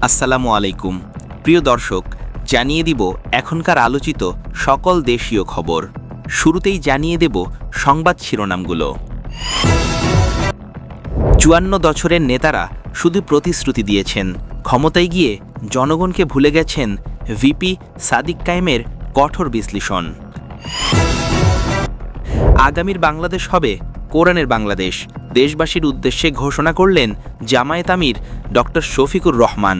আসসালামু আলাইকুম প্রিয় দর্শক, জানিয়ে দিব এখনকার আলোচিত সকল দেশীয় খবর। শুরুতেই জানিয়ে দেব সংবাদ শিরোনামগুলো। ৫৪ বছরের নেতারা শুধু প্রতিশ্রুতি দিয়েছেন, ক্ষমতায় গিয়ে জনগণকে ভুলে গেছেন ভিপি সাদিক কায়েমের কঠোর বিশ্লেষণ। আগামীর বাংলাদেশ হবে কোরআনের বাংলাদেশ, দেশবাসীর উদ্দেশ্যে ঘোষণা করলেন জামায়াত আমির ডক্টর শফিকুর রহমান।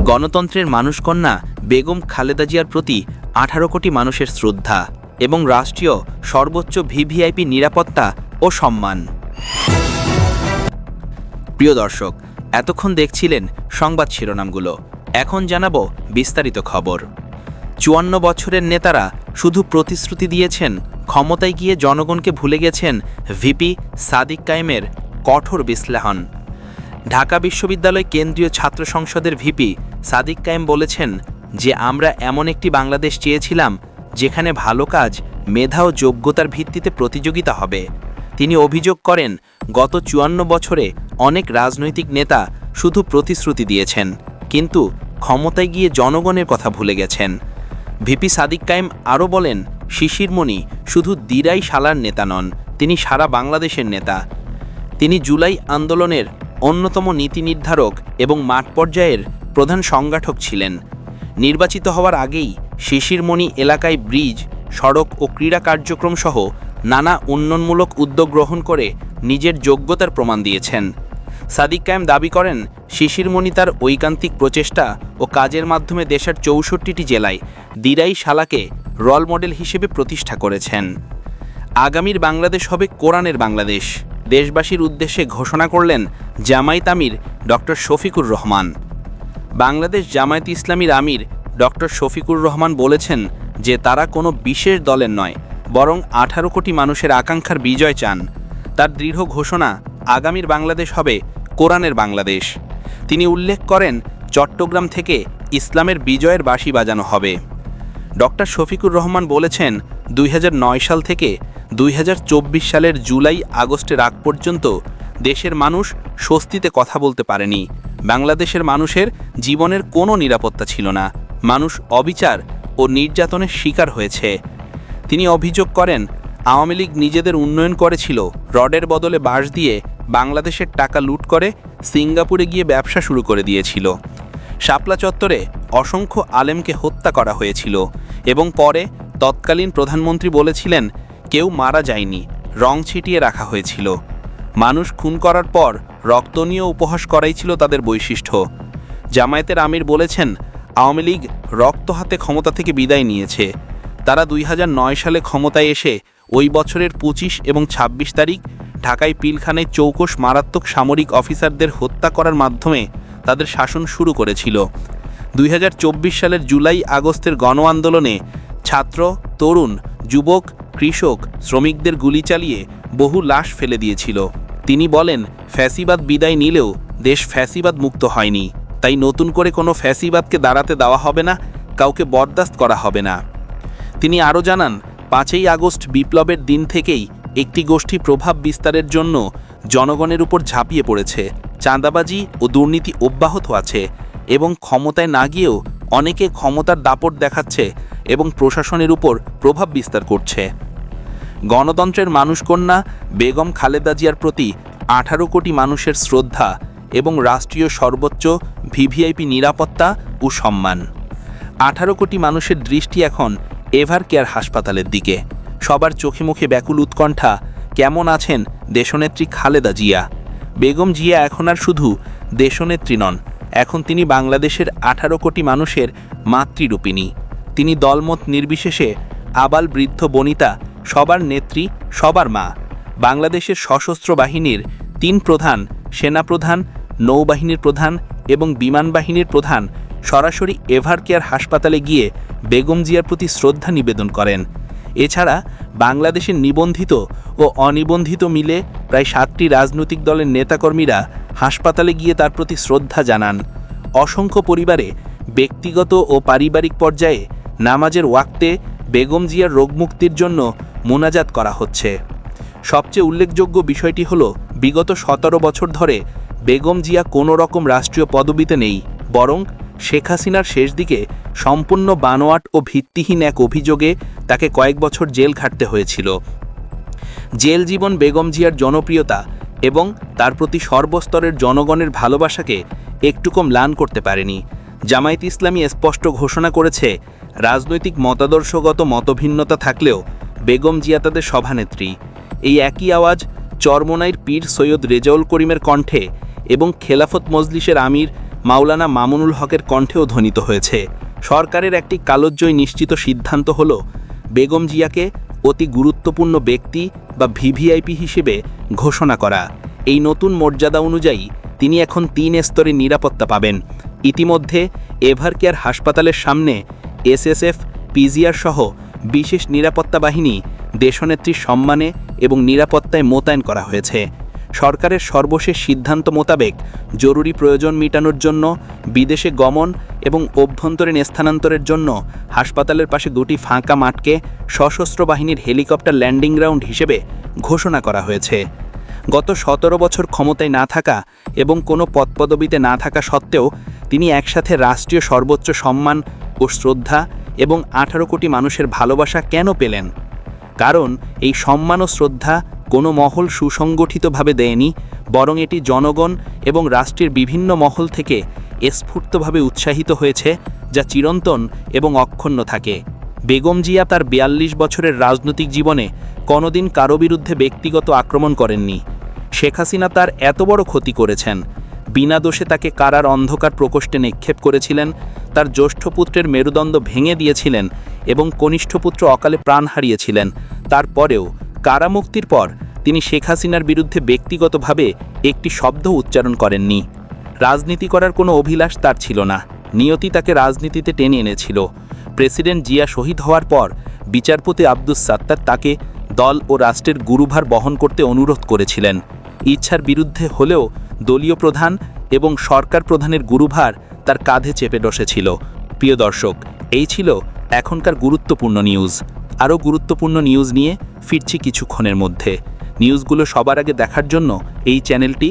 গণতন্ত্রের মানুষকন্যা বেগম খালেদা জিয়ার প্রতি ১৮ কোটি মানুষের শ্রদ্ধা এবং রাষ্ট্রীয় সর্বোচ্চ ভিভিআইপি নিরাপত্তা ও সম্মান। প্রিয় দর্শক, এতক্ষণ দেখছিলেন সংবাদ শিরোনামগুলো, এখন জানাবো বিস্তারিত খবর। ৫৪ বছরের নেতারা শুধু প্রতিশ্রুতি দিয়েছেন, ক্ষমতায় গিয়ে জনগণকে ভুলে গেছেন ভিপি সাদিক কায়েমের কঠোর বিশ্লেষণ। ঢাকা বিশ্ববিদ্যালয় কেন্দ্রীয় ছাত্র সংসদের ভিপি সাদিক কায়েম বলেছেন যে আমরা এমন একটি বাংলাদেশ চেয়েছিলাম যেখানে ভালো কাজ মেধা ও যোগ্যতার ভিত্তিতে প্রতিযোগিতা হবে। তিনি অভিযোগ করেন গত ৫৪ বছরে অনেক রাজনৈতিক নেতা শুধু প্রতিশ্রুতি দিয়েছেন, কিন্তু ক্ষমতায় গিয়ে জনগণের কথা ভুলে গেছেন। ভিপি সাদিক কায়েম আরও বলেন, শিশিরমণি শুধু দিরাই শালার নেতা নন, তিনি সারা বাংলাদেশের নেতা। তিনি জুলাই আন্দোলনের অন্যতম নীতি নির্ধারক এবং মাঠ পর্যায়ের প্রধান সংগঠক ছিলেন। নির্বাচিত হওয়ার আগেই শিশিরমণি এলাকায় ব্রিজ, সড়ক ও ক্রীড়া কার্যক্রম সহ নানা উন্নয়নমূলক উদ্যোগ গ্রহণ করে নিজের যোগ্যতার প্রমাণ দিয়েছেন। সাদিক কায়েম দাবি করেন, শিশিরমণি তার ঐকান্তিক প্রচেষ্টা ও কাজের মাধ্যমে দেশের ৬৪টি জেলায় দিরাই শালাকে রোল মডেল হিসেবে প্রতিষ্ঠা করেছেন। আগামীর বাংলাদেশ হবে কোরআনের বাংলাদেশ, দেশবাসীর উদ্দেশ্যে ঘোষণা করলেন জামায়াত আমির ডক্টর শফিকুর রহমান। বাংলাদেশ জামায়াত ইসলামীর আমির ডক্টর শফিকুর রহমান বলেছেন যে তারা কোনো বিশেষ দলের নয়, বরং ১৮ কোটি মানুষের আকাঙ্ক্ষার বিজয় চান। তার দৃঢ় ঘোষণা, আগামীর বাংলাদেশ হবে কোরআনের বাংলাদেশ। তিনি উল্লেখ করেন, চট্টগ্রাম থেকে ইসলামের বিজয়ের বাঁশি বাজানো হবে। ডক্টর শফিকুর রহমান বলেছেন, ২০০৯ সাল থেকে ২০২৪ সালের জুলাই আগস্টের আগ পর্যন্ত দেশের মানুষ স্বস্তিতে কথা বলতে পারেনি। বাংলাদেশের মানুষের জীবনের কোনো নিরাপত্তা ছিল না, মানুষ অবিচার ও নির্যাতনের শিকার হয়েছে। তিনি অভিযোগ করেন, আওয়ামী লীগ নিজেদের উন্নয়ন করেছিল, রডের বদলে বাঁশ দিয়ে বাংলাদেশের টাকা লুট করে সিঙ্গাপুরে গিয়ে ব্যবসা শুরু করে দিয়েছিল। শাপলা চত্বরে অসংখ্য আলেমকে হত্যা করা হয়েছিল এবং পরে তৎকালীন প্রধানমন্ত্রী বলেছিলেন কেউ মারা যায়নি, রং ছিটিয়ে রাখা হয়েছিল। মানুষ খুন করার পর রক্ত নিয়ে উপহাস করাই ছিল তাদের বৈশিষ্ট্য। জামায়াতের আমির বলেছেন, আওয়ামী লীগ রক্ত হাতে ক্ষমতা থেকে বিদায় নিয়েছে। তারা ২০০৯ সালে ক্ষমতায় এসে ওই বছরের ২৫ এবং ২৬ তারিখ ঢাকায় পিলখানায় চৌকস মারাত্মক সামরিক অফিসারদের হত্যা করার মাধ্যমে তাদের শাসন শুরু করেছিল। ২০২৪ সালের জুলাই আগস্টের গণ আন্দোলনে ছাত্র, তরুণ, যুবক, কৃষক, শ্রমিকদের গুলি চালিয়ে বহু লাশ ফেলে দিয়েছিল। তিনি বলেন, ফ্যাসিবাদ বিদায় নিলেও দেশ ফ্যাসিবাদ মুক্ত হয়নি, তাই নতুন করে কোনো ফ্যাসিবাদকে দাঁড়াতে দেওয়া হবে না, কাউকে বরদাস্ত করা হবে না। তিনি আরও জানান, ৫ই আগস্ট বিপ্লবের দিন থেকেই একটি গোষ্ঠী প্রভাব বিস্তারের জন্য জনগণের উপর ঝাঁপিয়ে পড়েছে। চাঁদাবাজি ও দুর্নীতি অব্যাহত আছে এবং ক্ষমতায় না গিয়েও অনেকে ক্ষমতার দাপট দেখাচ্ছে এবং প্রশাসনের উপর প্রভাব বিস্তার করছে। গণতন্ত্রের মানুষকন্যা বেগম খালেদা জিয়ার প্রতি ১৮ কোটি মানুষের শ্রদ্ধা এবং রাষ্ট্রীয় সর্বোচ্চ ভিভিআইপি নিরাপত্তা ও সম্মান। ১৮ কোটি মানুষের দৃষ্টি এখন এভার কেয়ার হাসপাতালের দিকে। সবার চোখে মুখে ব্যাকুল উৎকণ্ঠা, কেমন আছেন দেশনেত্রী খালেদা জিয়া। বেগম জিয়া এখন আর শুধু দেশনেত্রী নন, এখন তিনি বাংলাদেশের ১৮ কোটি মানুষের মাতৃরূপিণী। তিনি দলমত নির্বিশেষে আবাল বৃদ্ধ বনিতা সবার নেত্রী, সবার মা। বাংলাদেশের সশস্ত্র বাহিনীর ৩ প্রধান, সেনাপ্রধান, নৌবাহিনীর প্রধান এবং বিমান বাহিনীর প্রধান সরাসরি এভার কেয়ার হাসপাতালে গিয়ে বেগম জিয়ার প্রতি শ্রদ্ধা নিবেদন করেন। এছাড়া বাংলাদেশের নিবন্ধিত ও অনিবন্ধিত মিলে প্রায় ৭টি রাজনৈতিক দলের নেতাকর্মীরা হাসপাতালে গিয়ে তার প্রতি শ্রদ্ধা জানান। অসংখ্য পরিবারে ব্যক্তিগত ও পারিবারিক পর্যায়ে নামাজের ওয়াক্তে বেগম জিয়ার রোগমুক্তির জন্য মোনাজাত করা হচ্ছে। সবচেয়ে উল্লেখযোগ্য বিষয়টি হল, বিগত ১৭ বছর ধরে বেগম জিয়া কোনো রকম রাষ্ট্রীয় পদবিতে নেই, বরং শেখ হাসিনার শেষ দিকে সম্পূর্ণ বানোয়াট ও ভিত্তিহীন এক অভিযোগে তাকে কয়েক বছর জেল খাটতে হয়েছিল। জেল জীবন বেগম জিয়ার জনপ্রিয়তা এবং তার প্রতি সর্বস্তরের জনগণের ভালোবাসাকে একটু কম ম্লান করতে পারেনি। জামায়াত ইসলামী স্পষ্ট ঘোষণা করেছে, রাজনৈতিক মতাদর্শগত মতভিন্নতা থাকলেও বেগম জিয়া তাদের সভানেত্রী। এই একই আওয়াজ চরমোনাইর পীর সৈয়দ রেজাউল করিমের কণ্ঠে এবং খেলাফত মজলিসের আমির মাওলানা মামুনুল হকের কণ্ঠেও ধ্বনিত হয়েছে। সরকারের একটি কালোজ্জয় নিশ্চিত সিদ্ধান্ত হল বেগম জিয়াকে অতি গুরুত্বপূর্ণ ব্যক্তি বা ভিভিআইপি হিসেবে ঘোষণা করা। এই নতুন মর্যাদা অনুযায়ী তিনি এখন 3 স্তরে নিরাপত্তা পাবেন। ইতিমধ্যে এভারকেয়ার হাসপাতালের সামনে এসএসএফ, পিজিআর সহ বিশেষ নিরাপত্তা বাহিনী দেশনেত্রীর সম্মানে এবং নিরাপত্তায় মোতায়েন করা হয়েছে। সরকারের সর্বশেষ সিদ্ধান্ত মোতাবেক জরুরি প্রয়োজন মেটানোর জন্য বিদেশে গমন এবং অভ্যন্তরীণ স্থানান্তরের জন্য হাসপাতালের পাশে 2টি ফাঁকা মাঠকে সশস্ত্র বাহিনীর হেলিকপ্টার ল্যান্ডিং গ্রাউন্ড হিসেবে ঘোষণা করা হয়েছে। গত 17 বছর ক্ষমতায় না থাকা এবং কোনো পদপদবিতে না থাকা সত্ত্বেও তিনি একসাথে রাষ্ট্রীয় সর্বোচ্চ সম্মান ও শ্রদ্ধা এবং 18 কোটি মানুষের ভালোবাসা কেন পেলেন? কারণ এই সম্মান ও শ্রদ্ধা কোনো মহল সুসংগঠিতভাবে দেয়নি, বরং এটি জনগণ এবং রাষ্ট্রের বিভিন্ন মহল থেকে স্ফূর্তভাবে উৎসাহিত হয়েছে, যা চিরন্তন এবং অক্ষুণ্ণ থাকে। বেগম জিয়া তার 42 বছরের রাজনৈতিক জীবনে কোনোদিন কারো বিরুদ্ধে ব্যক্তিগত আক্রমণ করেননি। শেখ হাসিনা তার এত বড় ক্ষতি করেছেন, বিনা দোষে তাকে কারার অন্ধকার প্রকোষ্ঠে নিক্ষেপ করেছিলেন, তার জ্যেষ্ঠ পুত্রের মেরুদণ্ড ভেঙে দিয়েছিলেন এবং কনিষ্ঠ পুত্র অকালে প্রাণ হারিয়েছিলেন। তারপরেও কারামুক্তির পর তিনি শেখ হাসিনার বিরুদ্ধে ব্যক্তিগতভাবে একটি শব্দ উচ্চারণ করেননি। রাজনীতি করার কোনো অভিলাষ তার ছিল না, নিয়তি তাকে রাজনীতিতে টেনে এনেছিল। প্রেসিডেন্ট জিয়া শহীদ হওয়ার পর বিচারপতি আব্দুস সাত্তার তাকে দল ও রাষ্ট্রের গুরুভার বহন করতে অনুরোধ করেছিলেন। ইচ্ছার বিরুদ্ধে হলেও দলীয় প্রধান এবং সরকার প্রধানের গুরুভার তার কাঁধে চেপে বসেছিল। প্রিয় দর্শক, এই ছিল এখনকার গুরুত্বপূর্ণ নিউজ। আরও গুরুত্বপূর্ণ নিউজ নিয়ে ফিরছি কিছুক্ষণের মধ্যে। নিউজগুলো সবার আগে দেখার জন্য এই চ্যানেলটি